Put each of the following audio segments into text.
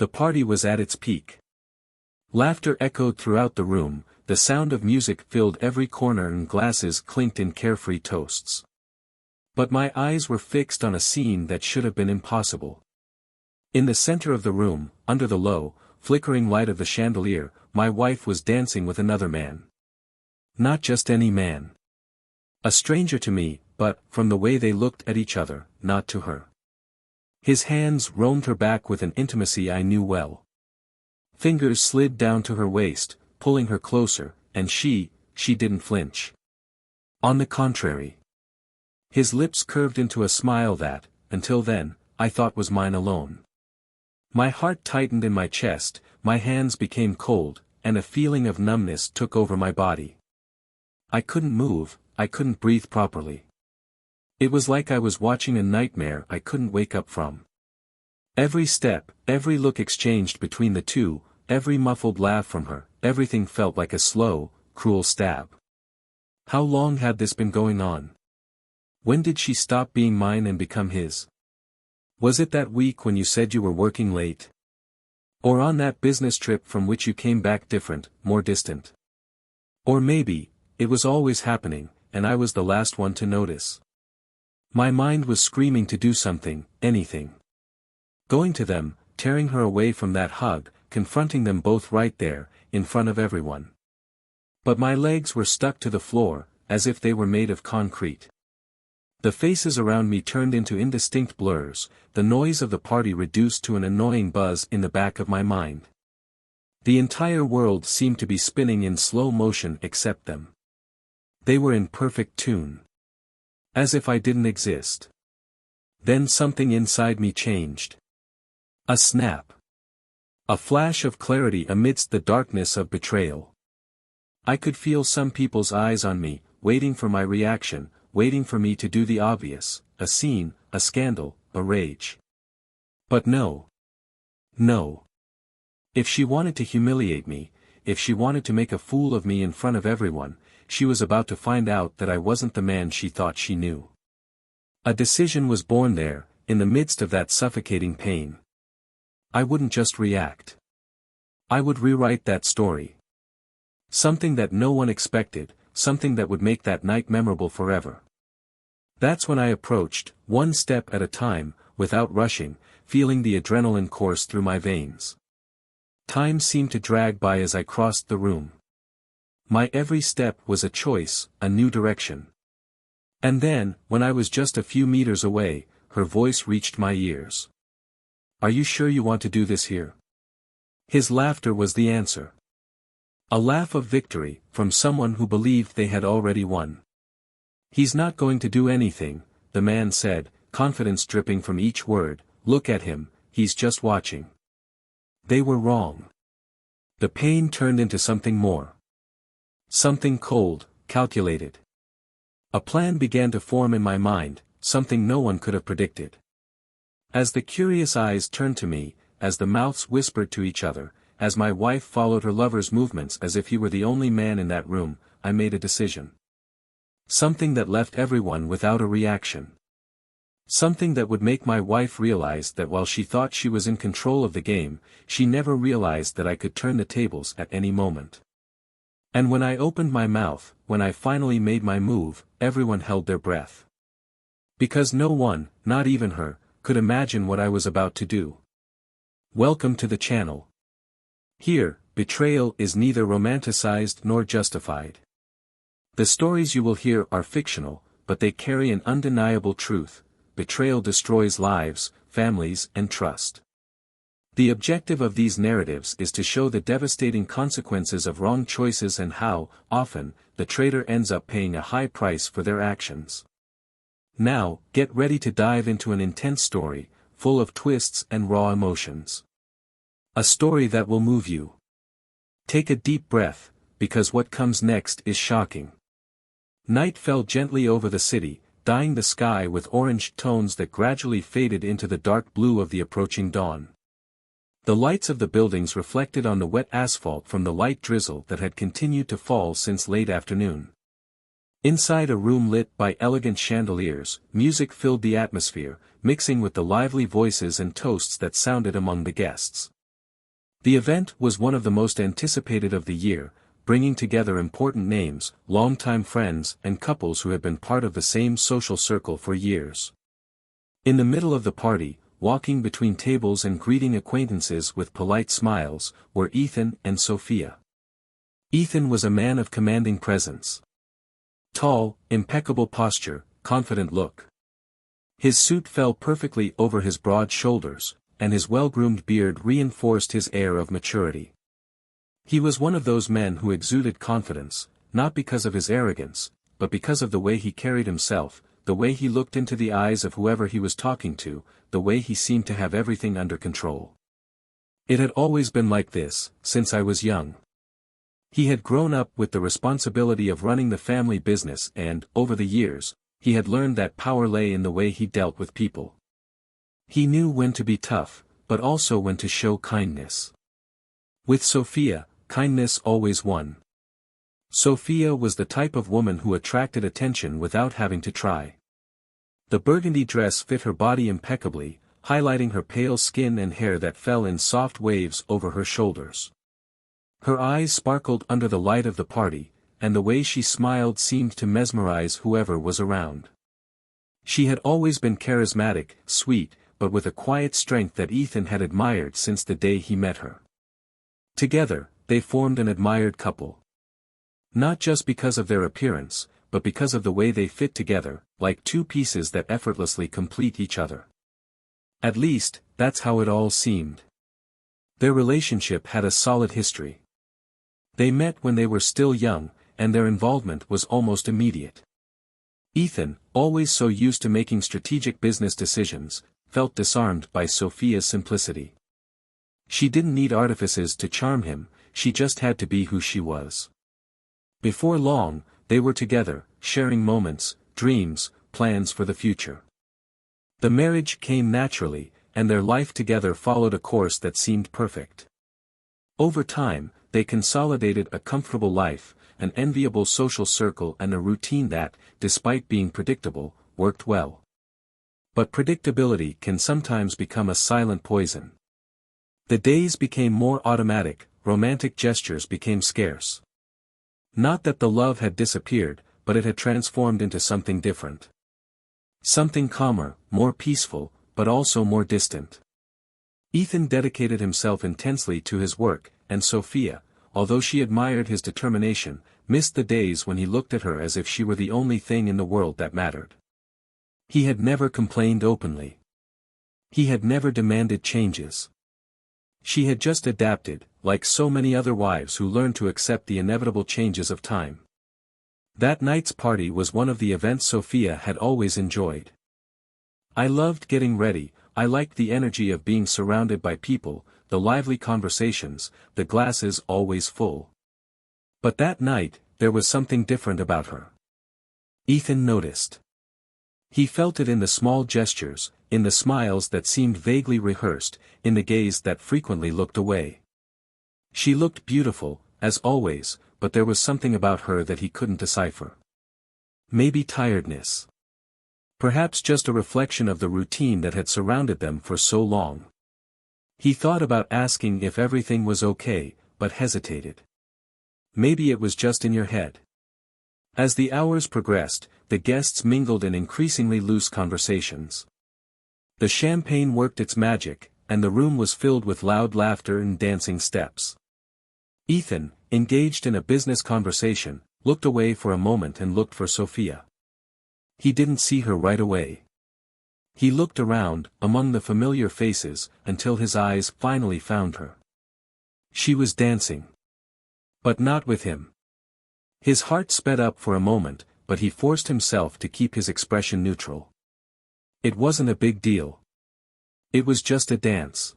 The party was at its peak. Laughter echoed throughout the room, the sound of music filled every corner and glasses clinked in carefree toasts. But my eyes were fixed on a scene that should have been impossible. In the center of the room, under the low, flickering light of the chandelier, my wife was dancing with another man. Not just any man. A stranger to me, but, from the way they looked at each other, not to her. His hands roamed her back with an intimacy I knew well. Fingers slid down to her waist, pulling her closer, and she didn't flinch. On the contrary. His lips curved into a smile that, until then, I thought was mine alone. My heart tightened in my chest, my hands became cold, and a feeling of numbness took over my body. I couldn't move, I couldn't breathe properly. It was like I was watching a nightmare I couldn't wake up from. Every step, every look exchanged between the two, every muffled laugh from her, everything felt like a slow, cruel stab. How long had this been going on? When did she stop being mine and become his? Was it that week when you said you were working late? Or on that business trip from which you came back different, more distant? Or maybe, it was always happening, and I was the last one to notice. My mind was screaming to do something, anything. Going to them, tearing her away from that hug, confronting them both right there, in front of everyone. But my legs were stuck to the floor, as if they were made of concrete. The faces around me turned into indistinct blurs, the noise of the party reduced to an annoying buzz in the back of my mind. The entire world seemed to be spinning in slow motion except them. They were in perfect tune. As if I didn't exist. Then something inside me changed. A snap. A flash of clarity amidst the darkness of betrayal. I could feel some people's eyes on me, waiting for my reaction, waiting for me to do the obvious, a scene, a scandal, a rage. But no. No. If she wanted to humiliate me, if she wanted to make a fool of me in front of everyone, she was about to find out that I wasn't the man she thought she knew. A decision was born there, in the midst of that suffocating pain. I wouldn't just react. I would rewrite that story. Something that no one expected, something that would make that night memorable forever. That's when I approached, one step at a time, without rushing, feeling the adrenaline course through my veins. Time seemed to drag by as I crossed the room. My every step was a choice, a new direction. And then, when I was just a few meters away, her voice reached my ears. "Are you sure you want to do this here?" His laughter was the answer. A laugh of victory, from someone who believed they had already won. "He's not going to do anything," the man said, confidence dripping from each word. "Look at him, he's just watching." They were wrong. The pain turned into something more. Something cold, calculated. A plan began to form in my mind, something no one could have predicted. As the curious eyes turned to me, as the mouths whispered to each other, as my wife followed her lover's movements as if he were the only man in that room, I made a decision. Something that left everyone without a reaction. Something that would make my wife realize that while she thought she was in control of the game, she never realized that I could turn the tables at any moment. And when I opened my mouth, when I finally made my move, everyone held their breath. Because no one, not even her, could imagine what I was about to do. Welcome to the channel. Here, betrayal is neither romanticized nor justified. The stories you will hear are fictional, but they carry an undeniable truth: betrayal destroys lives, families, and trust. The objective of these narratives is to show the devastating consequences of wrong choices and how, often, the traitor ends up paying a high price for their actions. Now, get ready to dive into an intense story, full of twists and raw emotions. A story that will move you. Take a deep breath, because what comes next is shocking. Night fell gently over the city, dyeing the sky with orange tones that gradually faded into the dark blue of the approaching dawn. The lights of the buildings reflected on the wet asphalt from the light drizzle that had continued to fall since late afternoon. Inside a room lit by elegant chandeliers, music filled the atmosphere, mixing with the lively voices and toasts that sounded among the guests. The event was one of the most anticipated of the year, bringing together important names, longtime friends and couples who had been part of the same social circle for years. In the middle of the party, walking between tables and greeting acquaintances with polite smiles, were Ethan and Sophia. Ethan was a man of commanding presence. Tall, impeccable posture, confident look. His suit fell perfectly over his broad shoulders, and his well-groomed beard reinforced his air of maturity. He was one of those men who exuded confidence, not because of his arrogance, but because of the way he carried himself, the way he looked into the eyes of whoever he was talking to, the way he seemed to have everything under control. It had always been like this, since I was young. He had grown up with the responsibility of running the family business and, over the years, he had learned that power lay in the way he dealt with people. He knew when to be tough, but also when to show kindness. With Sophia, kindness always won. Sophia was the type of woman who attracted attention without having to try. The burgundy dress fit her body impeccably, highlighting her pale skin and hair that fell in soft waves over her shoulders. Her eyes sparkled under the light of the party, and the way she smiled seemed to mesmerize whoever was around. She had always been charismatic, sweet, but with a quiet strength that Ethan had admired since the day he met her. Together, they formed an admired couple. Not just because of their appearance, but because of the way they fit together, like two pieces that effortlessly complete each other. At least, that's how it all seemed. Their relationship had a solid history. They met when they were still young, and their involvement was almost immediate. Ethan, always so used to making strategic business decisions, felt disarmed by Sophia's simplicity. She didn't need artifices to charm him, she just had to be who she was. Before long, they were together, sharing moments, dreams, plans for the future. The marriage came naturally, and their life together followed a course that seemed perfect. Over time, they consolidated a comfortable life, an enviable social circle and a routine that, despite being predictable, worked well. But predictability can sometimes become a silent poison. The days became more automatic, romantic gestures became scarce. Not that the love had disappeared, but it had transformed into something different. Something calmer, more peaceful, but also more distant. Ethan dedicated himself intensely to his work, and Sophia, although she admired his determination, missed the days when he looked at her as if she were the only thing in the world that mattered. He had never complained openly. He had never demanded changes. She had just adapted, like so many other wives who learn to accept the inevitable changes of time. That night's party was one of the events Sophia had always enjoyed. I loved getting ready, I liked the energy of being surrounded by people, the lively conversations, the glasses always full. But that night, there was something different about her. Ethan noticed. He felt it in the small gestures, in the smiles that seemed vaguely rehearsed, in the gaze that frequently looked away. She looked beautiful, as always, but there was something about her that he couldn't decipher. Maybe tiredness. Perhaps just a reflection of the routine that had surrounded them for so long. He thought about asking if everything was okay, but hesitated. Maybe it was just in your head. As the hours progressed, the guests mingled in increasingly loose conversations. The champagne worked its magic, and the room was filled with loud laughter and dancing steps. Ethan, engaged in a business conversation, looked away for a moment and looked for Sophia. He didn't see her right away. He looked around, among the familiar faces, until his eyes finally found her. She was dancing. But not with him. His heart sped up for a moment, but he forced himself to keep his expression neutral. It wasn't a big deal. It was just a dance.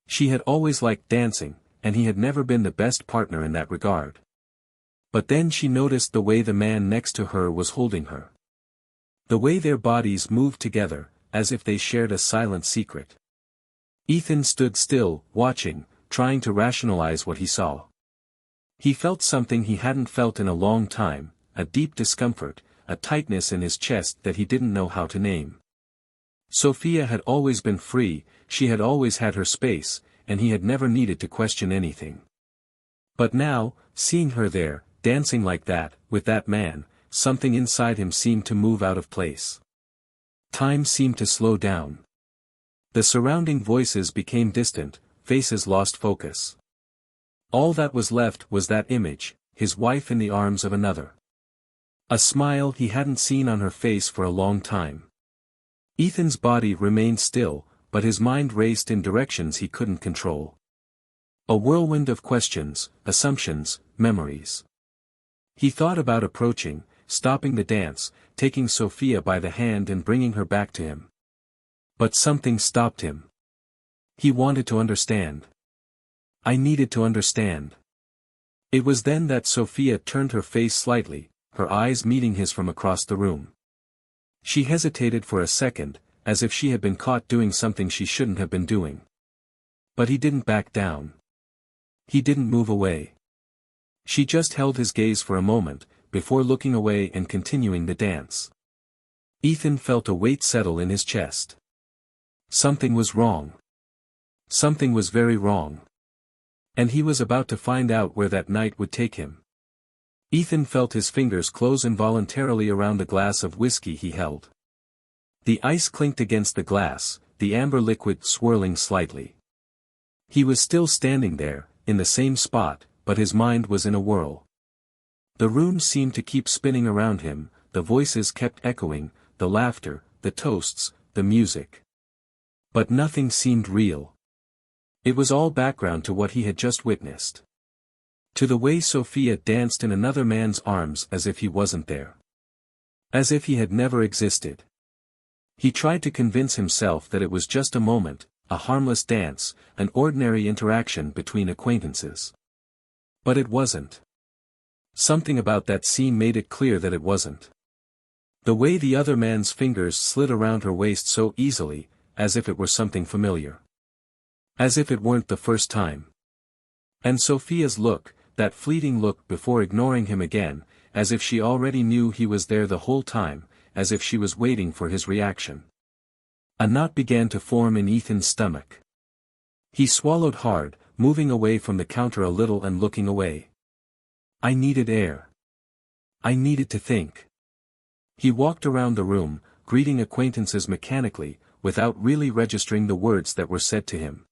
She had always liked dancing, and he had never been the best partner in that regard. But then she noticed the way the man next to her was holding her. The way their bodies moved together, as if they shared a silent secret. Ethan stood still, watching, trying to rationalize what he saw. He felt something he hadn't felt in a long time, a deep discomfort, a tightness in his chest that he didn't know how to name. Sophia had always been free, she had always had her space, and he had never needed to question anything. But now, seeing her there, dancing like that, with that man, something inside him seemed to move out of place. Time seemed to slow down. The surrounding voices became distant, faces lost focus. All that was left was that image, his wife in the arms of another. A smile he hadn't seen on her face for a long time. Ethan's body remained still, but his mind raced in directions he couldn't control. A whirlwind of questions, assumptions, memories. He thought about approaching, stopping the dance, taking Sophia by the hand and bringing her back to him. But something stopped him. He wanted to understand. I needed to understand. It was then that Sophia turned her face slightly, her eyes meeting his from across the room. She hesitated for a second, as if she had been caught doing something she shouldn't have been doing. But he didn't back down. He didn't move away. She just held his gaze for a moment, before looking away and continuing the dance. Ethan felt a weight settle in his chest. Something was wrong. Something was very wrong. And he was about to find out where that night would take him. Ethan felt his fingers close involuntarily around the glass of whiskey he held. The ice clinked against the glass, the amber liquid swirling slightly. He was still standing there, in the same spot, but his mind was in a whirl. The room seemed to keep spinning around him, the voices kept echoing, the laughter, the toasts, the music. But nothing seemed real. It was all background to what he had just witnessed. To the way Sophia danced in another man's arms as if he wasn't there. As if he had never existed. He tried to convince himself that it was just a moment, a harmless dance, an ordinary interaction between acquaintances. But it wasn't. Something about that scene made it clear that it wasn't. The way the other man's fingers slid around her waist so easily, as if it were something familiar. As if it weren't the first time. And Sophia's look, that fleeting look before ignoring him again, as if she already knew he was there the whole time, as if she was waiting for his reaction. A knot began to form in Ethan's stomach. He swallowed hard, moving away from the counter a little and looking away. I needed air. I needed to think. He walked around the room, greeting acquaintances mechanically, without really registering the words that were said to him.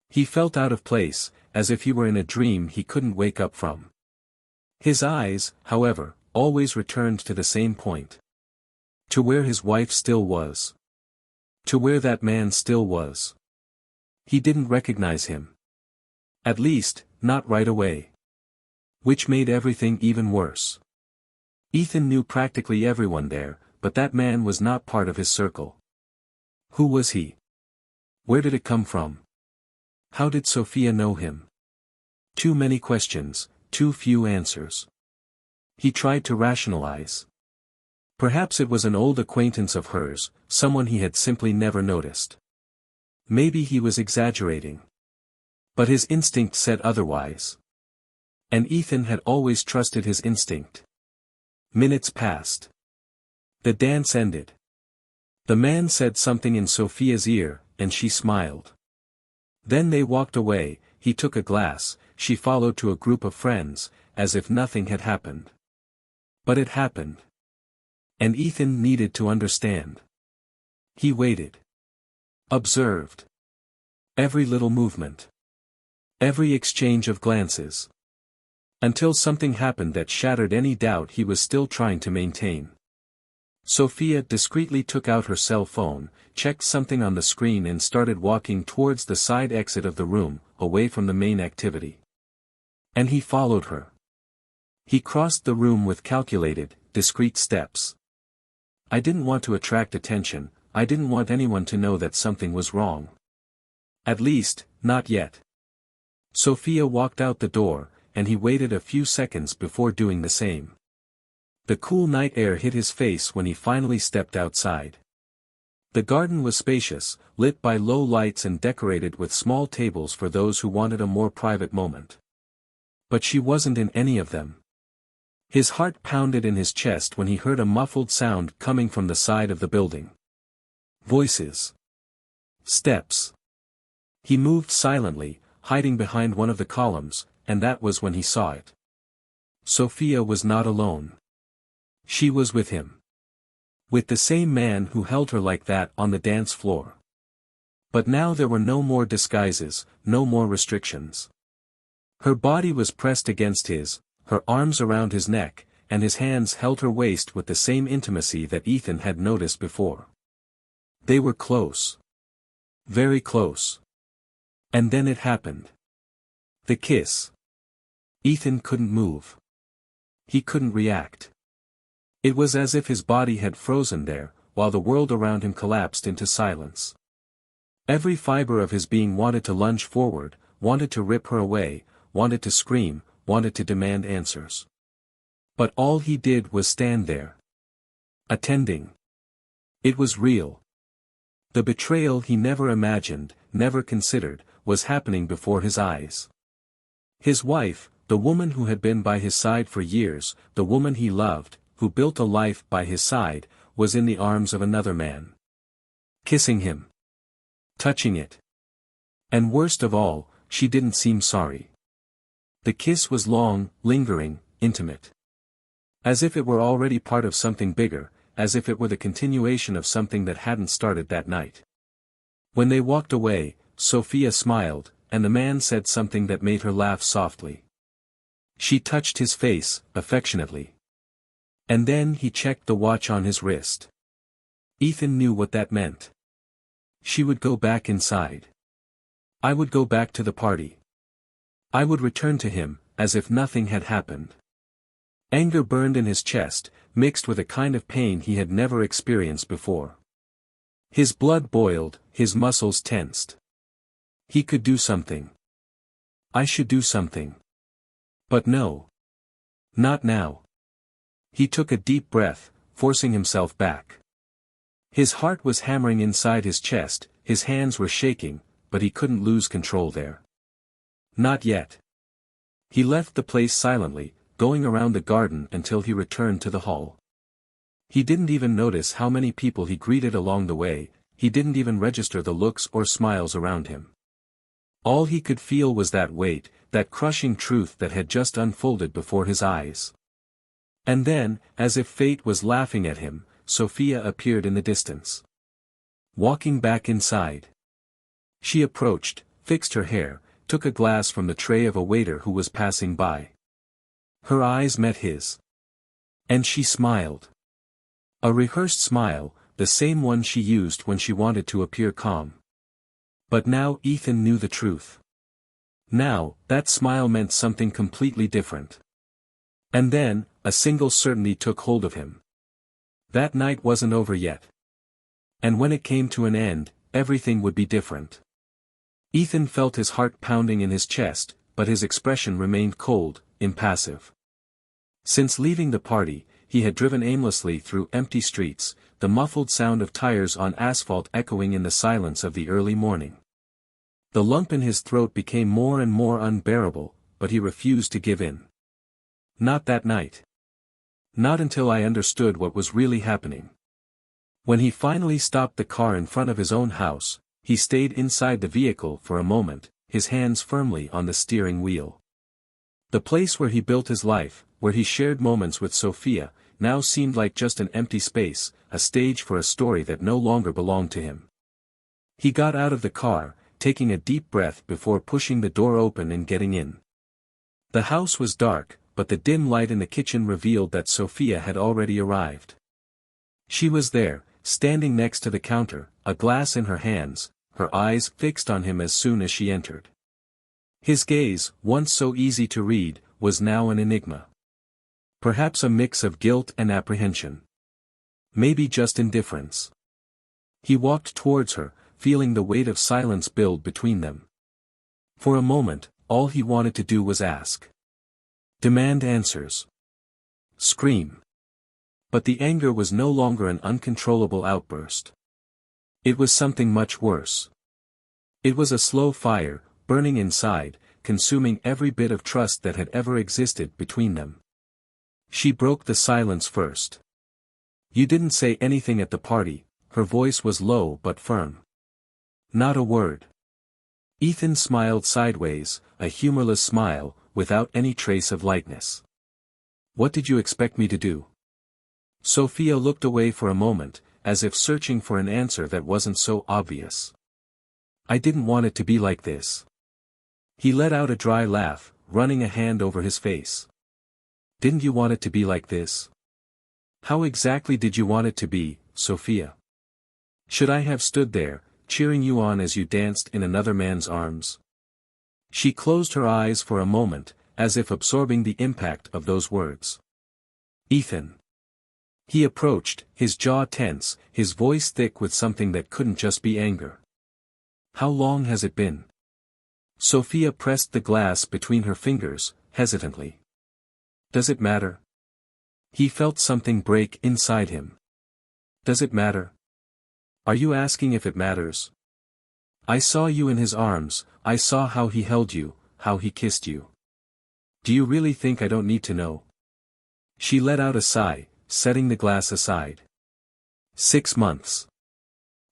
He felt out of place, as if he were in a dream he couldn't wake up from. His eyes, however, always returned to the same point. To where his wife still was. To where that man still was. He didn't recognize him. At least, not right away. Which made everything even worse. Ethan knew practically everyone there, but that man was not part of his circle. Who was he? Where did it come from? How did Sophia know him? Too many questions, too few answers. He tried to rationalize. Perhaps it was an old acquaintance of hers, someone he had simply never noticed. Maybe he was exaggerating. But his instinct said otherwise. And Ethan had always trusted his instinct. Minutes passed. The dance ended. The man said something in Sophia's ear, and she smiled. Then they walked away, he took a glass, she followed to a group of friends, as if nothing had happened. But it happened. And Ethan needed to understand. He waited. Observed. Every little movement. Every exchange of glances. Until something happened that shattered any doubt he was still trying to maintain. Sophia discreetly took out her cell phone, checked something on the screen and started walking towards the side exit of the room, away from the main activity. And he followed her. He crossed the room with calculated, discreet steps. I didn't want to attract attention, I didn't want anyone to know that something was wrong. At least, not yet. Sophia walked out the door, and he waited a few seconds before doing the same. The cool night air hit his face when he finally stepped outside. The garden was spacious, lit by low lights and decorated with small tables for those who wanted a more private moment. But she wasn't in any of them. His heart pounded in his chest when he heard a muffled sound coming from the side of the building. Voices. Steps. He moved silently, hiding behind one of the columns, and that was when he saw it. Sophia was not alone. She was with him. With the same man who held her like that on the dance floor. But now there were no more disguises, no more restrictions. Her body was pressed against his, her arms around his neck, and his hands held her waist with the same intimacy that Ethan had noticed before. They were close. Very close. And then it happened. The kiss. Ethan couldn't move. He couldn't react. It was as if his body had frozen there, while the world around him collapsed into silence. Every fiber of his being wanted to lunge forward, wanted to rip her away, wanted to scream, wanted to demand answers. But all he did was stand there. Attending. It was real. The betrayal he never imagined, never considered, was happening before his eyes. His wife, the woman who had been by his side for years, the woman he loved, who built a life by his side, was in the arms of another man. Kissing him. Touching it. And worst of all, she didn't seem sorry. The kiss was long, lingering, intimate. As if it were already part of something bigger, as if it were the continuation of something that hadn't started that night. When they walked away, Sophia smiled, and the man said something that made her laugh softly. She touched his face, affectionately. And then he checked the watch on his wrist. Ethan knew what that meant. She would go back inside. I would go back to the party. I would return to him, as if nothing had happened. Anger burned in his chest, mixed with a kind of pain he had never experienced before. His blood boiled, his muscles tensed. He could do something. I should do something. But no. Not now. He took a deep breath, forcing himself back. His heart was hammering inside his chest, his hands were shaking, but he couldn't lose control there. Not yet. He left the place silently, going around the garden until he returned to the hall. He didn't even notice how many people he greeted along the way, he didn't even register the looks or smiles around him. All he could feel was that weight, that crushing truth that had just unfolded before his eyes. And then, as if fate was laughing at him, Sophia appeared in the distance. Walking back inside. She approached, fixed her hair, took a glass from the tray of a waiter who was passing by. Her eyes met his. And she smiled. A rehearsed smile, the same one she used when she wanted to appear calm. But now Ethan knew the truth. Now, that smile meant something completely different. And then, a single certainty took hold of him. That night wasn't over yet. And when it came to an end, everything would be different. Ethan felt his heart pounding in his chest, but his expression remained cold, impassive. Since leaving the party, he had driven aimlessly through empty streets, the muffled sound of tires on asphalt echoing in the silence of the early morning. The lump in his throat became more and more unbearable, but he refused to give in. Not that night. Not until I understood what was really happening. When he finally stopped the car in front of his own house, he stayed inside the vehicle for a moment, his hands firmly on the steering wheel. The place where he built his life, where he shared moments with Sophia, now seemed like just an empty space, a stage for a story that no longer belonged to him. He got out of the car, taking a deep breath before pushing the door open and getting in. The house was dark, but the dim light in the kitchen revealed that Sophia had already arrived. She was there, standing next to the counter, a glass in her hands, her eyes fixed on him as soon as she entered. His gaze, once so easy to read, was now an enigma. Perhaps a mix of guilt and apprehension. Maybe just indifference. He walked towards her, feeling the weight of silence build between them. For a moment, all he wanted to do was ask. Demand answers. Scream. But the anger was no longer an uncontrollable outburst. It was something much worse. It was a slow fire, burning inside, consuming every bit of trust that had ever existed between them. She broke the silence first. You didn't say anything at the party, her voice was low but firm. Not a word. Ethan smiled sideways, a humorless smile, without any trace of lightness. What did you expect me to do? Sophia looked away for a moment, as if searching for an answer that wasn't so obvious. I didn't want it to be like this. He let out a dry laugh, running a hand over his face. Didn't you want it to be like this? How exactly did you want it to be, Sophia? Should I have stood there, cheering you on as you danced in another man's arms? She closed her eyes for a moment, as if absorbing the impact of those words. Ethan. He approached, his jaw tense, his voice thick with something that couldn't just be anger. How long has it been? Sophia pressed the glass between her fingers, hesitantly. Does it matter? He felt something break inside him. Does it matter? Are you asking if it matters? I saw you in his arms, I saw how he held you, how he kissed you. Do you really think I don't need to know? She let out a sigh, setting the glass aside. 6 months.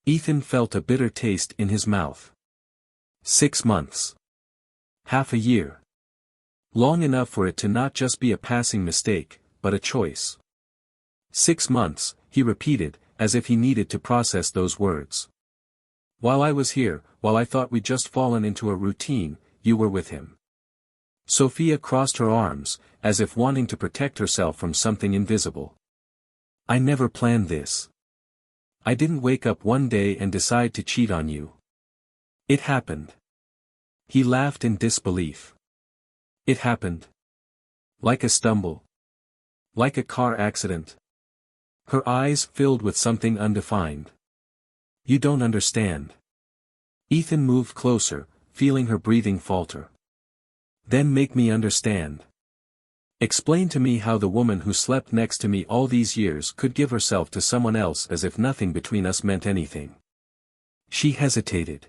Ethan felt a bitter taste in his mouth. 6 months. Half a year. Long enough for it to not just be a passing mistake, but a choice. 6 months, he repeated, as if he needed to process those words. While I was here, while I thought we'd just fallen into a routine, you were with him. Sophia crossed her arms, as if wanting to protect herself from something invisible. I never planned this. I didn't wake up one day and decide to cheat on you. It happened. He laughed in disbelief. It happened. Like a stumble. Like a car accident. Her eyes filled with something undefined. You don't understand. Ethan moved closer, feeling her breathing falter. Then make me understand. Explain to me how the woman who slept next to me all these years could give herself to someone else as if nothing between us meant anything. She hesitated.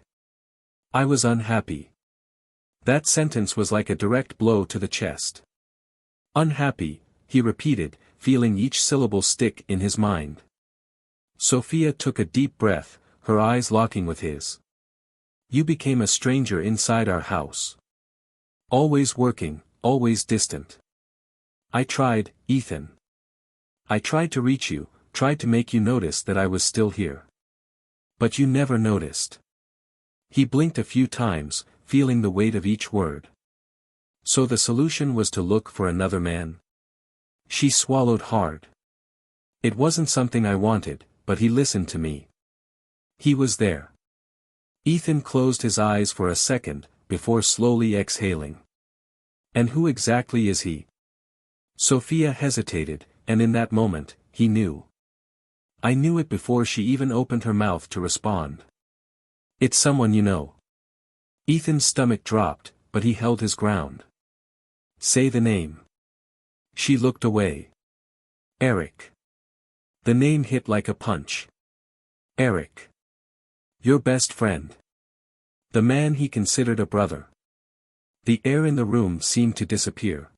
I was unhappy. That sentence was like a direct blow to the chest. Unhappy, he repeated, feeling each syllable stick in his mind. Sophia took a deep breath, her eyes locking with his. You became a stranger inside our house. Always working, always distant. I tried, Ethan. I tried to reach you, tried to make you notice that I was still here. But you never noticed. He blinked a few times, feeling the weight of each word. So the solution was to look for another man? She swallowed hard. It wasn't something I wanted, but he listened to me. He was there. Ethan closed his eyes for a second, before slowly exhaling. And who exactly is he? Sophia hesitated, and in that moment, he knew. I knew it before she even opened her mouth to respond. It's someone you know. Ethan's stomach dropped, but he held his ground. Say the name. She looked away. Eric. The name hit like a punch. Eric. Your best friend. The man he considered a brother. The air in the room seemed to disappear.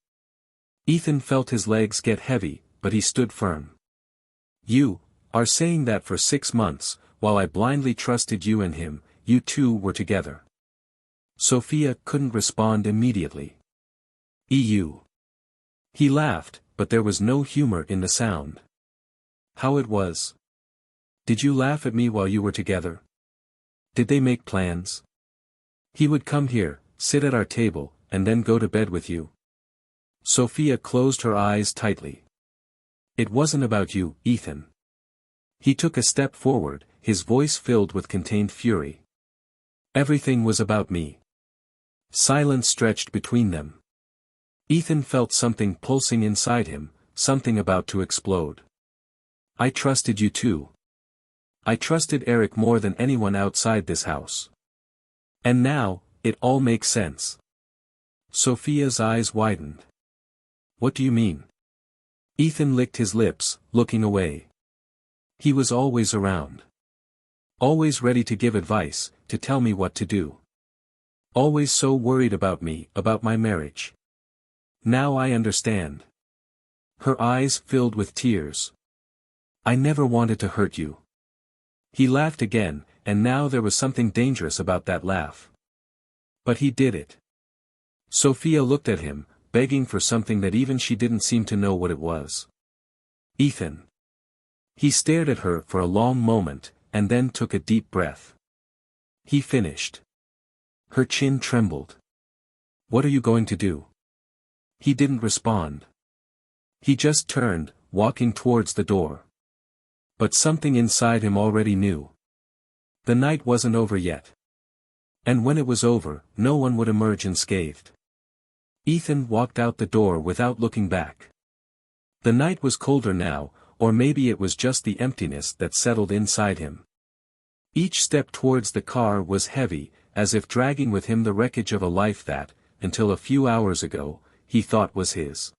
Ethan felt his legs get heavy, but he stood firm. You are saying that for 6 months, while I blindly trusted you and him, you two were together. Sophia couldn't respond immediately. EU. He laughed, but there was no humor in the sound. How it was. Did you laugh at me while you were together? Did they make plans? He would come here, sit at our table, and then go to bed with you. Sophia closed her eyes tightly. It wasn't about you, Ethan. He took a step forward, his voice filled with contained fury. Everything was about me. Silence stretched between them. Ethan felt something pulsing inside him, something about to explode. I trusted you too. I trusted Eric more than anyone outside this house. And now, it all makes sense. Sophia's eyes widened. What do you mean? Ethan licked his lips, looking away. He was always around. Always ready to give advice, to tell me what to do. Always so worried about me, about my marriage. Now I understand. Her eyes filled with tears. I never wanted to hurt you. He laughed again, and now there was something dangerous about that laugh. But he did it. Sophia looked at him, begging for something that even she didn't seem to know what it was. Ethan. He stared at her for a long moment, and then took a deep breath. He finished. Her chin trembled. What are you going to do? He didn't respond. He just turned, walking towards the door. But something inside him already knew. The night wasn't over yet. And when it was over, no one would emerge unscathed. Ethan walked out the door without looking back. The night was colder now, or maybe it was just the emptiness that settled inside him. Each step towards the car was heavy, as if dragging with him the wreckage of a life that, until a few hours ago, he thought was his.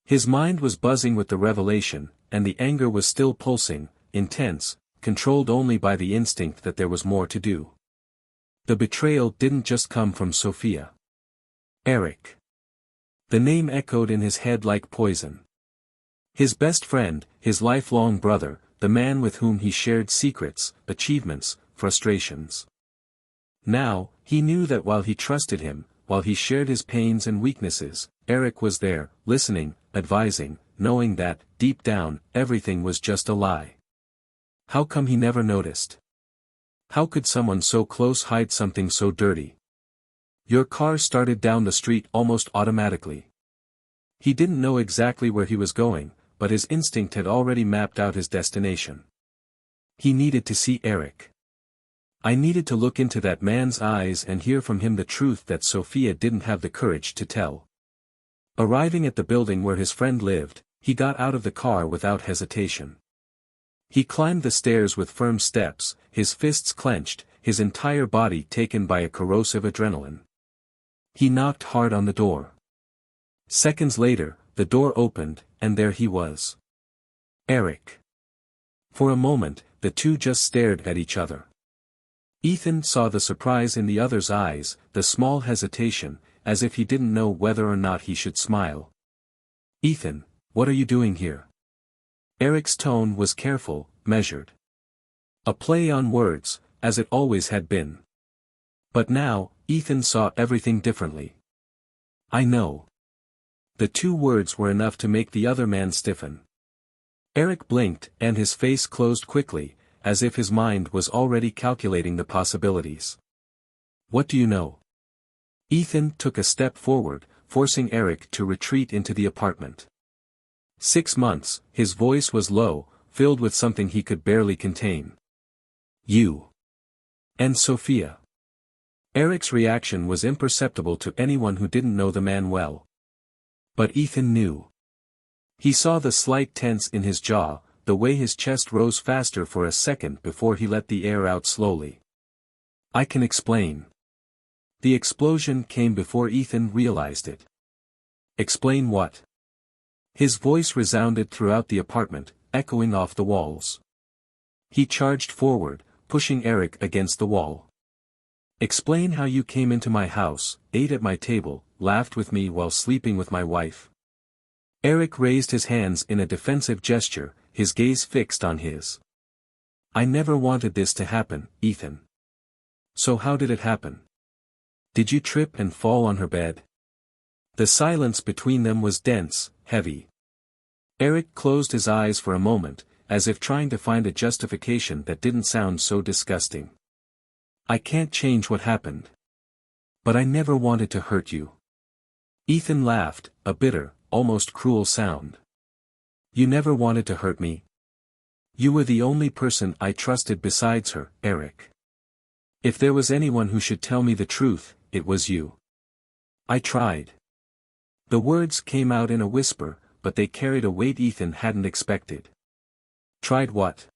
His mind was buzzing with the revelation, and the anger was still pulsing, intense, controlled only by the instinct that there was more to do. The betrayal didn't just come from Sophia. Eric. The name echoed in his head like poison. His best friend, his lifelong brother, the man with whom he shared secrets, achievements, frustrations. Now, he knew that while he trusted him, while he shared his pains and weaknesses, Eric was there, listening, advising, knowing that, deep down, everything was just a lie. How come he never noticed? How could someone so close hide something so dirty? Your car started down the street almost automatically. He didn't know exactly where he was going, but his instinct had already mapped out his destination. He needed to see Eric. I needed to look into that man's eyes and hear from him the truth that Sophia didn't have the courage to tell. Arriving at the building where his friend lived, he got out of the car without hesitation. He climbed the stairs with firm steps, his fists clenched, his entire body taken by a corrosive adrenaline. He knocked hard on the door. Seconds later, the door opened, and there he was. Eric. For a moment, the two just stared at each other. Ethan saw the surprise in the other's eyes, the small hesitation, as if he didn't know whether or not he should smile. Ethan, what are you doing here? Eric's tone was careful, measured. A play on words, as it always had been. But now, Ethan saw everything differently. I know. The two words were enough to make the other man stiffen. Eric blinked, and his face closed quickly, as if his mind was already calculating the possibilities. What do you know? Ethan took a step forward, forcing Eric to retreat into the apartment. 6 months, his voice was low, filled with something he could barely contain. You. And Sophia. Eric's reaction was imperceptible to anyone who didn't know the man well. But Ethan knew. He saw the slight tense in his jaw, the way his chest rose faster for a second before he let the air out slowly. I can explain. The explosion came before Ethan realized it. Explain what? His voice resounded throughout the apartment, echoing off the walls. He charged forward, pushing Eric against the wall. Explain how you came into my house, ate at my table, laughed with me while sleeping with my wife. Eric raised his hands in a defensive gesture, his gaze fixed on his. I never wanted this to happen, Ethan. So how did it happen? Did you trip and fall on her bed? The silence between them was dense, heavy. Eric closed his eyes for a moment, as if trying to find a justification that didn't sound so disgusting. I can't change what happened. But I never wanted to hurt you. Ethan laughed, a bitter, almost cruel sound. You never wanted to hurt me. You were the only person I trusted besides her, Eric. If there was anyone who should tell me the truth, it was you. I tried. The words came out in a whisper, but they carried a weight Ethan hadn't expected. Tried what?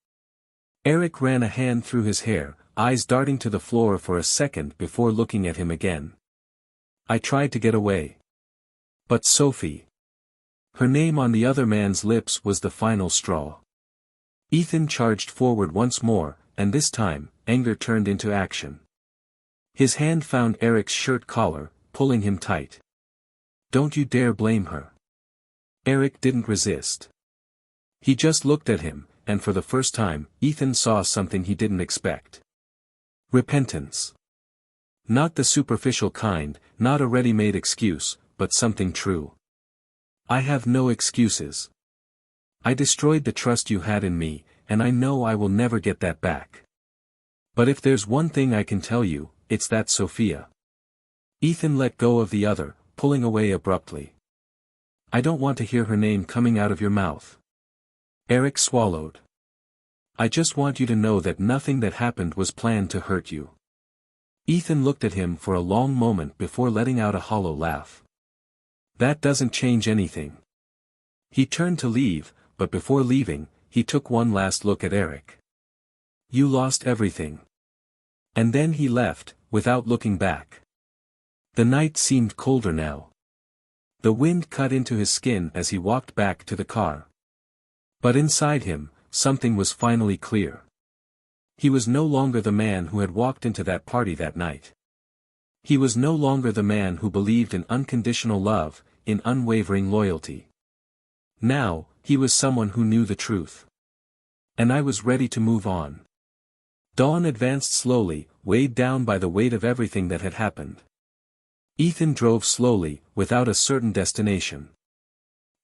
Eric ran a hand through his hair, eyes darting to the floor for a second before looking at him again. I tried to get away. But Sophie. Her name on the other man's lips was the final straw. Ethan charged forward once more, and this time, anger turned into action. His hand found Eric's shirt collar, pulling him tight. Don't you dare blame her. Eric didn't resist. He just looked at him, and for the first time, Ethan saw something he didn't expect. Repentance. Not the superficial kind, not a ready-made excuse, but something true. I have no excuses. I destroyed the trust you had in me, and I know I will never get that back. But if there's one thing I can tell you, it's that Sophia. Ethan let go of the other, pulling away abruptly. I don't want to hear her name coming out of your mouth. Eric swallowed. I just want you to know that nothing that happened was planned to hurt you. Ethan looked at him for a long moment before letting out a hollow laugh. That doesn't change anything. He turned to leave, but before leaving, he took one last look at Eric. You lost everything. And then he left, without looking back. The night seemed colder now. The wind cut into his skin as he walked back to the car. But inside him, something was finally clear. He was no longer the man who had walked into that party that night. He was no longer the man who believed in unconditional love, in unwavering loyalty. Now, he was someone who knew the truth. And I was ready to move on. Dawn advanced slowly, weighed down by the weight of everything that had happened. Ethan drove slowly, without a certain destination.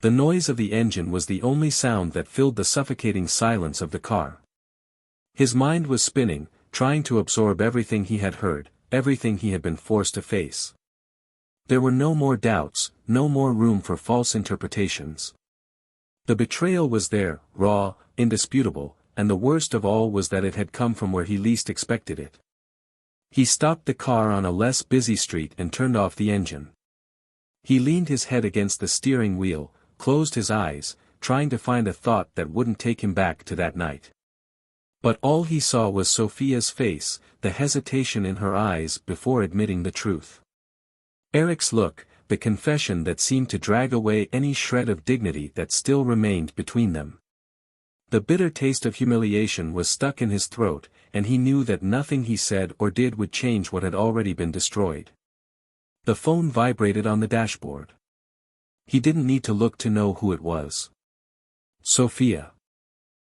The noise of the engine was the only sound that filled the suffocating silence of the car. His mind was spinning, trying to absorb everything he had heard, everything he had been forced to face. There were no more doubts, no more room for false interpretations. The betrayal was there, raw, indisputable, and the worst of all was that it had come from where he least expected it. He stopped the car on a less busy street and turned off the engine. He leaned his head against the steering wheel, closed his eyes, trying to find a thought that wouldn't take him back to that night. But all he saw was Sophia's face, the hesitation in her eyes before admitting the truth. Eric's look, the confession that seemed to drag away any shred of dignity that still remained between them. The bitter taste of humiliation was stuck in his throat, and he knew that nothing he said or did would change what had already been destroyed. The phone vibrated on the dashboard. He didn't need to look to know who it was. Sophia.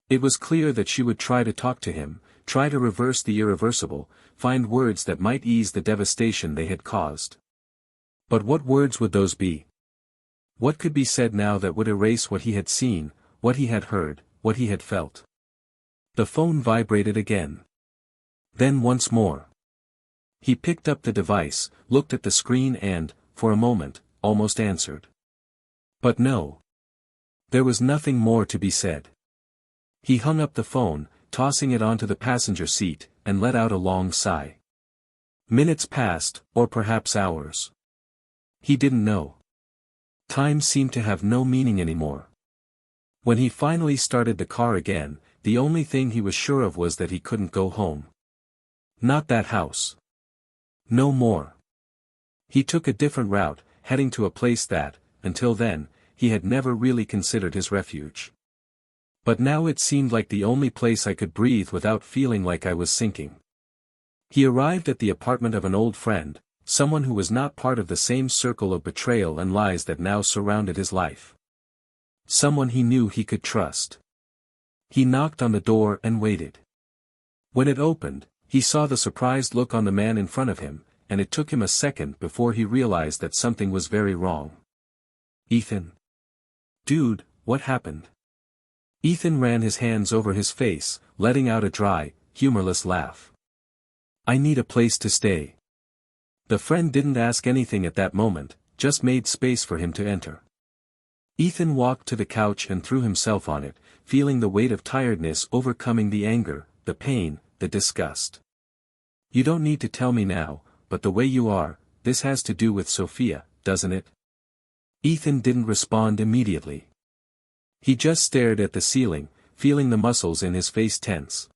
It was clear that she would try to talk to him, try to reverse the irreversible, find words that might ease the devastation they had caused. But what words would those be? What could be said now that would erase what he had seen, what he had heard, what he had felt? The phone vibrated again. Then once more. He picked up the device, looked at the screen and, for a moment, almost answered. But no. There was nothing more to be said. He hung up the phone, tossing it onto the passenger seat, and let out a long sigh. Minutes passed, or perhaps hours. He didn't know. Time seemed to have no meaning anymore. When he finally started the car again, the only thing he was sure of was that he couldn't go home. Not that house. No more. He took a different route, heading to a place that, until then, he had never really considered his refuge. But now it seemed like the only place I could breathe without feeling like I was sinking. He arrived at the apartment of an old friend, someone who was not part of the same circle of betrayal and lies that now surrounded his life. Someone he knew he could trust. He knocked on the door and waited. When it opened, he saw the surprised look on the man in front of him, and it took him a second before he realized that something was very wrong. Ethan. Dude, what happened? Ethan ran his hands over his face, letting out a dry, humorless laugh. I need a place to stay. The friend didn't ask anything at that moment, just made space for him to enter. Ethan walked to the couch and threw himself on it, feeling the weight of tiredness overcoming the anger, the pain, the disgust. You don't need to tell me now, but the way you are, this has to do with Sophia, doesn't it? Ethan didn't respond immediately. He just stared at the ceiling, feeling the muscles in his face tense.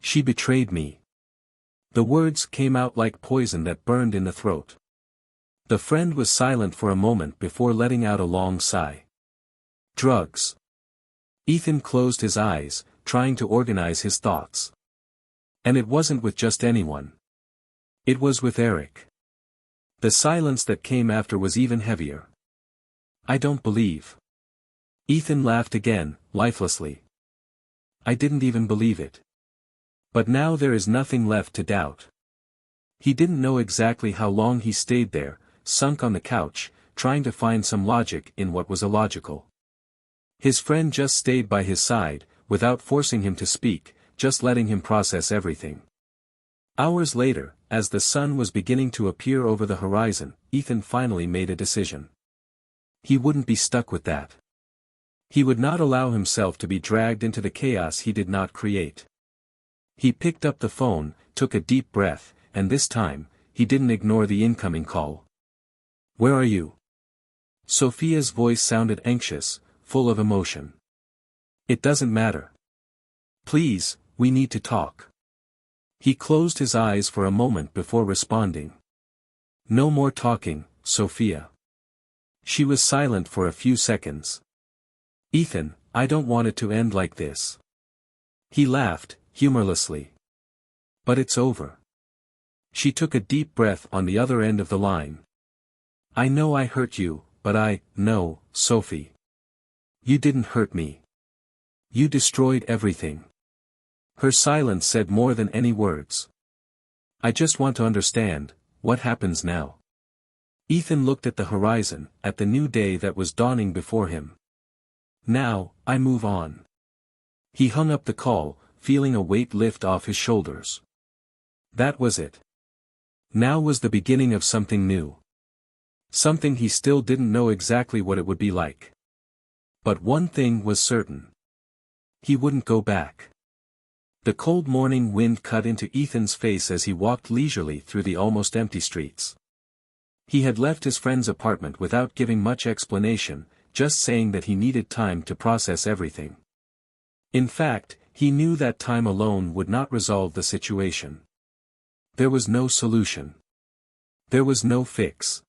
She betrayed me. The words came out like poison that burned in the throat. The friend was silent for a moment before letting out a long sigh. Drugs. Ethan closed his eyes, trying to organize his thoughts. And it wasn't with just anyone. It was with Eric. The silence that came after was even heavier. I don't believe. Ethan laughed again, lifelessly. I didn't even believe it. But now there is nothing left to doubt. He didn't know exactly how long he stayed there, sunk on the couch, trying to find some logic in what was illogical. His friend just stayed by his side, without forcing him to speak, just letting him process everything. Hours later, as the sun was beginning to appear over the horizon, Ethan finally made a decision. He wouldn't be stuck with that. He would not allow himself to be dragged into the chaos he did not create. He picked up the phone, took a deep breath, and this time, he didn't ignore the incoming call. "Where are you?" Sophia's voice sounded anxious, full of emotion. "It doesn't matter. Please, we need to talk." He closed his eyes for a moment before responding. "No more talking, Sophia." She was silent for a few seconds. "Ethan, I don't want it to end like this." He laughed, humorlessly. "But it's over." She took a deep breath on the other end of the line. "I know I hurt you, but no, Sophie. You didn't hurt me. You destroyed everything." Her silence said more than any words. "I just want to understand, what happens now?" Ethan looked at the horizon, at the new day that was dawning before him. "Now, I move on." He hung up the call, feeling a weight lift off his shoulders. That was it. Now was the beginning of something new. Something he still didn't know exactly what it would be like. But one thing was certain. He wouldn't go back. The cold morning wind cut into Ethan's face as he walked leisurely through the almost empty streets. He had left his friend's apartment without giving much explanation, just saying that he needed time to process everything. In fact, he knew that time alone would not resolve the situation. There was no solution. There was no fix.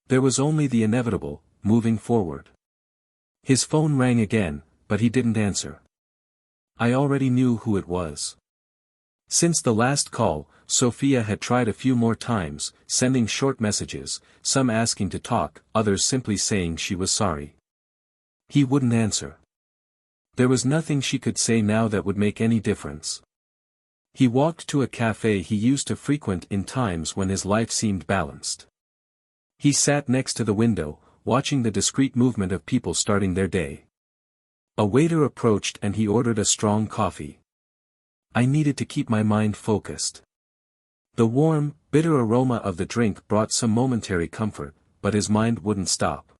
There was only the inevitable, moving forward. His phone rang again, but he didn't answer. I already knew who it was. Since the last call, Sophia had tried a few more times, sending short messages, some asking to talk, others simply saying she was sorry. He wouldn't answer. There was nothing she could say now that would make any difference. He walked to a cafe he used to frequent in times when his life seemed balanced. He sat next to the window, watching the discreet movement of people starting their day. A waiter approached and he ordered a strong coffee. I needed to keep my mind focused. The warm, bitter aroma of the drink brought some momentary comfort, but his mind wouldn't stop.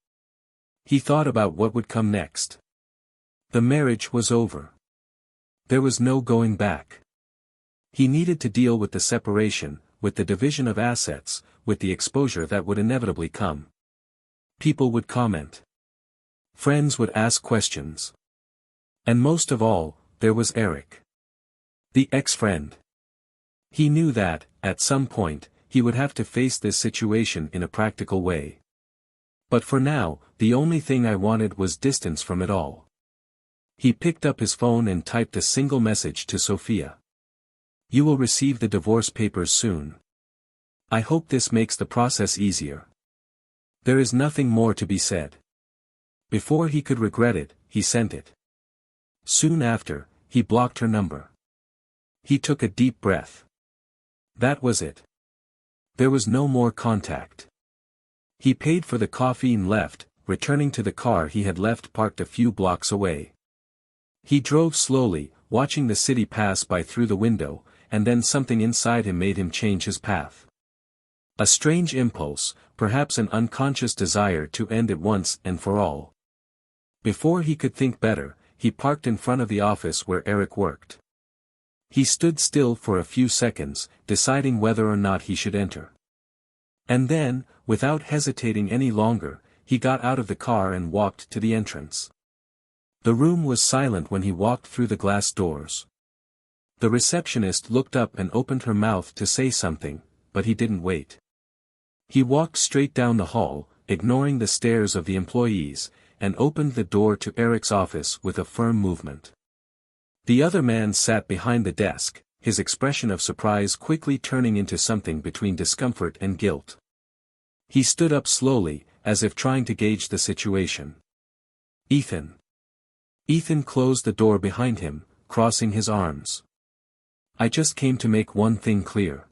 He thought about what would come next. The marriage was over. There was no going back. He needed to deal with the separation, with the division of assets, with the exposure that would inevitably come. People would comment. Friends would ask questions. And most of all, there was Eric. The ex-friend. He knew that, at some point, he would have to face this situation in a practical way. But for now, the only thing I wanted was distance from it all. He picked up his phone and typed a single message to Sophia. You will receive the divorce papers soon. I hope this makes the process easier. There is nothing more to be said. Before he could regret it, he sent it. Soon after, he blocked her number. He took a deep breath. That was it. There was no more contact. He paid for the coffee and left, returning to the car he had left parked a few blocks away. He drove slowly, watching the city pass by through the window, and then something inside him made him change his path. A strange impulse, perhaps an unconscious desire to end it once and for all. Before he could think better, he parked in front of the office where Eric worked. He stood still for a few seconds, deciding whether or not he should enter. And then, without hesitating any longer, he got out of the car and walked to the entrance. The room was silent when he walked through the glass doors. The receptionist looked up and opened her mouth to say something, but he didn't wait. He walked straight down the hall, ignoring the stares of the employees, and opened the door to Eric's office with a firm movement. The other man sat behind the desk, his expression of surprise quickly turning into something between discomfort and guilt. He stood up slowly, as if trying to gauge the situation. Ethan. Ethan closed the door behind him, crossing his arms. I just came to make one thing clear.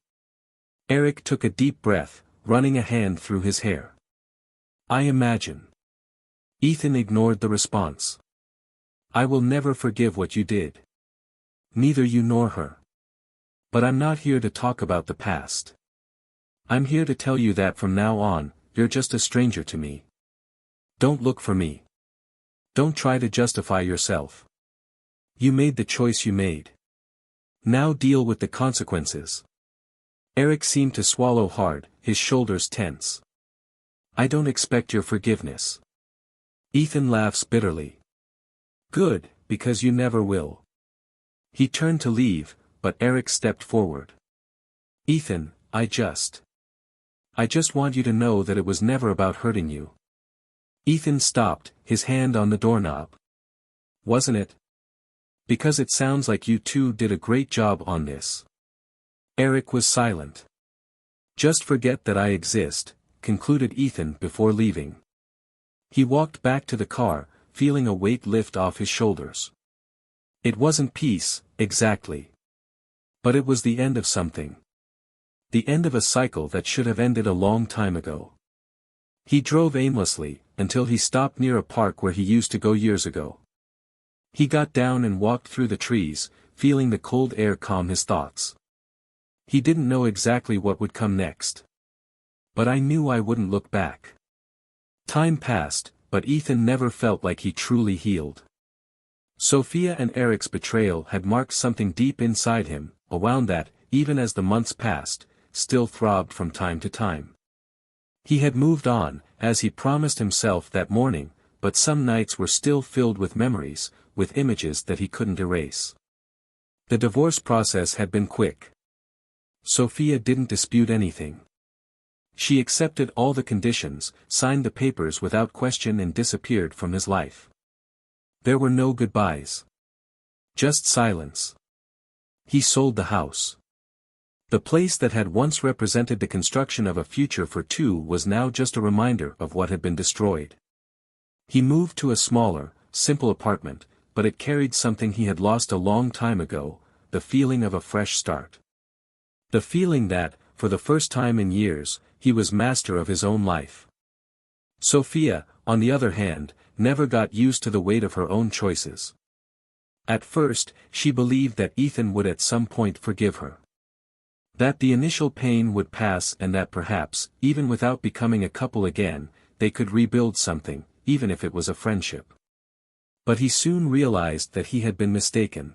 Eric took a deep breath, running a hand through his hair. I imagine. Ethan ignored the response. I will never forgive what you did. Neither you nor her. But I'm not here to talk about the past. I'm here to tell you that from now on, you're just a stranger to me. Don't look for me. Don't try to justify yourself. You made the choice you made. Now deal with the consequences. Eric seemed to swallow hard, his shoulders tense. I don't expect your forgiveness. Ethan laughs bitterly. Good, because you never will. He turned to leave, but Eric stepped forward. Ethan, I just want you to know that it was never about hurting you. Ethan stopped, his hand on the doorknob. Wasn't it? Because it sounds like you two did a great job on this. Eric was silent. Just forget that I exist, concluded Ethan before leaving. He walked back to the car, feeling a weight lift off his shoulders. It wasn't peace, exactly. But it was the end of something. The end of a cycle that should have ended a long time ago. He drove aimlessly, until he stopped near a park where he used to go years ago. He got down and walked through the trees, feeling the cold air calm his thoughts. He didn't know exactly what would come next. But I knew I wouldn't look back. Time passed, but Ethan never felt like he truly healed. Sophia and Eric's betrayal had marked something deep inside him, a wound that, even as the months passed, still throbbed from time to time. He had moved on, as he promised himself that morning, but some nights were still filled with memories, with images that he couldn't erase. The divorce process had been quick. Sophia didn't dispute anything. She accepted all the conditions, signed the papers without question and disappeared from his life. There were no goodbyes. Just silence. He sold the house. The place that had once represented the construction of a future for two was now just a reminder of what had been destroyed. He moved to a smaller, simple apartment, but it carried something he had lost a long time ago, the feeling of a fresh start. The feeling that, for the first time in years, he was master of his own life. Sophia, on the other hand, never got used to the weight of her own choices. At first, she believed that Ethan would at some point forgive her. That the initial pain would pass and that perhaps, even without becoming a couple again, they could rebuild something, even if it was a friendship. But he soon realized that he had been mistaken.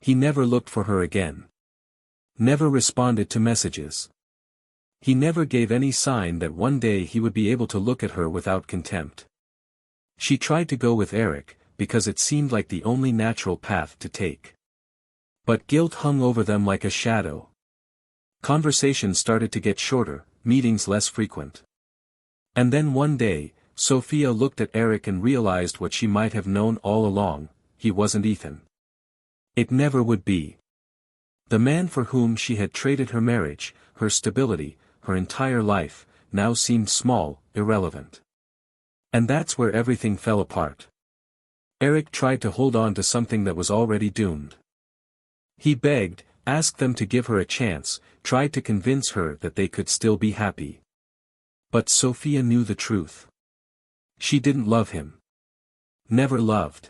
He never looked for her again. Never responded to messages. He never gave any sign that one day he would be able to look at her without contempt. She tried to go with Eric, because it seemed like the only natural path to take. But guilt hung over them like a shadow. Conversations started to get shorter, meetings less frequent. And then one day, Sophia looked at Eric and realized what she might have known all along: he wasn't Ethan. It never would be. The man for whom she had traded her marriage, her stability, her entire life, now seemed small, irrelevant. And that's where everything fell apart. Eric tried to hold on to something that was already doomed. He begged, asked them to give her a chance, tried to convince her that they could still be happy. But Sophia knew the truth. She didn't love him. Never loved.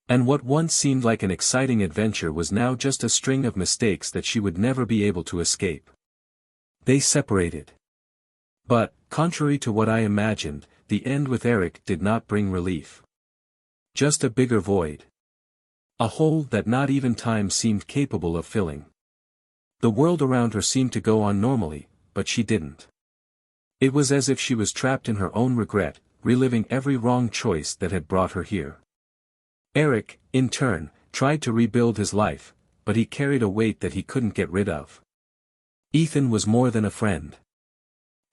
And what once seemed like an exciting adventure was now just a string of mistakes that she would never be able to escape. They separated. But, contrary to what I imagined, the end with Eric did not bring relief. Just a bigger void. A hole that not even time seemed capable of filling. The world around her seemed to go on normally, but she didn't. It was as if she was trapped in her own regret, reliving every wrong choice that had brought her here. Eric, in turn, tried to rebuild his life, but he carried a weight that he couldn't get rid of. Ethan was more than a friend.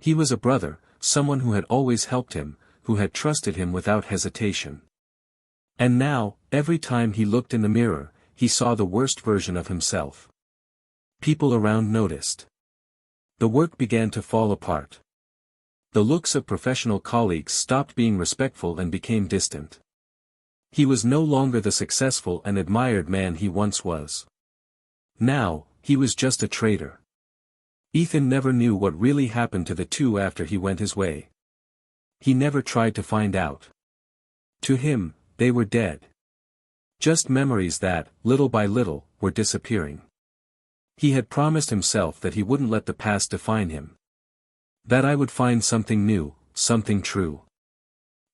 He was a brother, someone who had always helped him, who had trusted him without hesitation. And now, every time he looked in the mirror, he saw the worst version of himself. People around noticed. The work began to fall apart. The looks of professional colleagues stopped being respectful and became distant. He was no longer the successful and admired man he once was. Now, he was just a traitor. Ethan never knew what really happened to the two after he went his way. He never tried to find out. To him, they were dead. Just memories that, little by little, were disappearing. He had promised himself that he wouldn't let the past define him. That I would find something new, something true.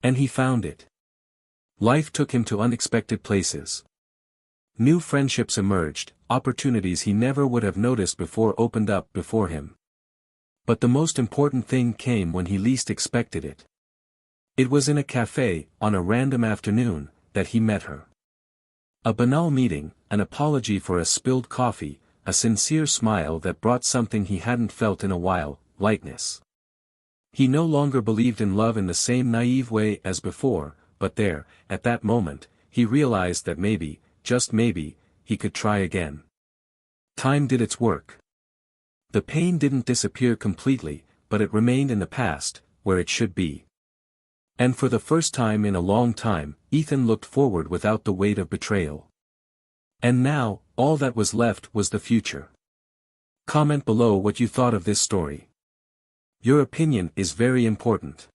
And he found it. Life took him to unexpected places. New friendships emerged, opportunities he never would have noticed before opened up before him. But the most important thing came when he least expected it. It was in a cafe, on a random afternoon, that he met her. A banal meeting, an apology for a spilled coffee, a sincere smile that brought something he hadn't felt in a while, lightness. He no longer believed in love in the same naive way as before, but there, at that moment, he realized that maybe, just maybe, he could try again. Time did its work. The pain didn't disappear completely, but it remained in the past, where it should be. And for the first time in a long time, Ethan looked forward without the weight of betrayal. And now, all that was left was the future. Comment below what you thought of this story. Your opinion is very important.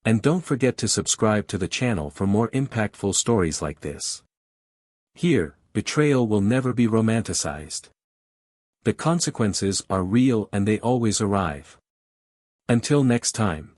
And don't forget to subscribe to the channel for more impactful stories like this. Here, betrayal will never be romanticized. The consequences are real and they always arrive. Until next time.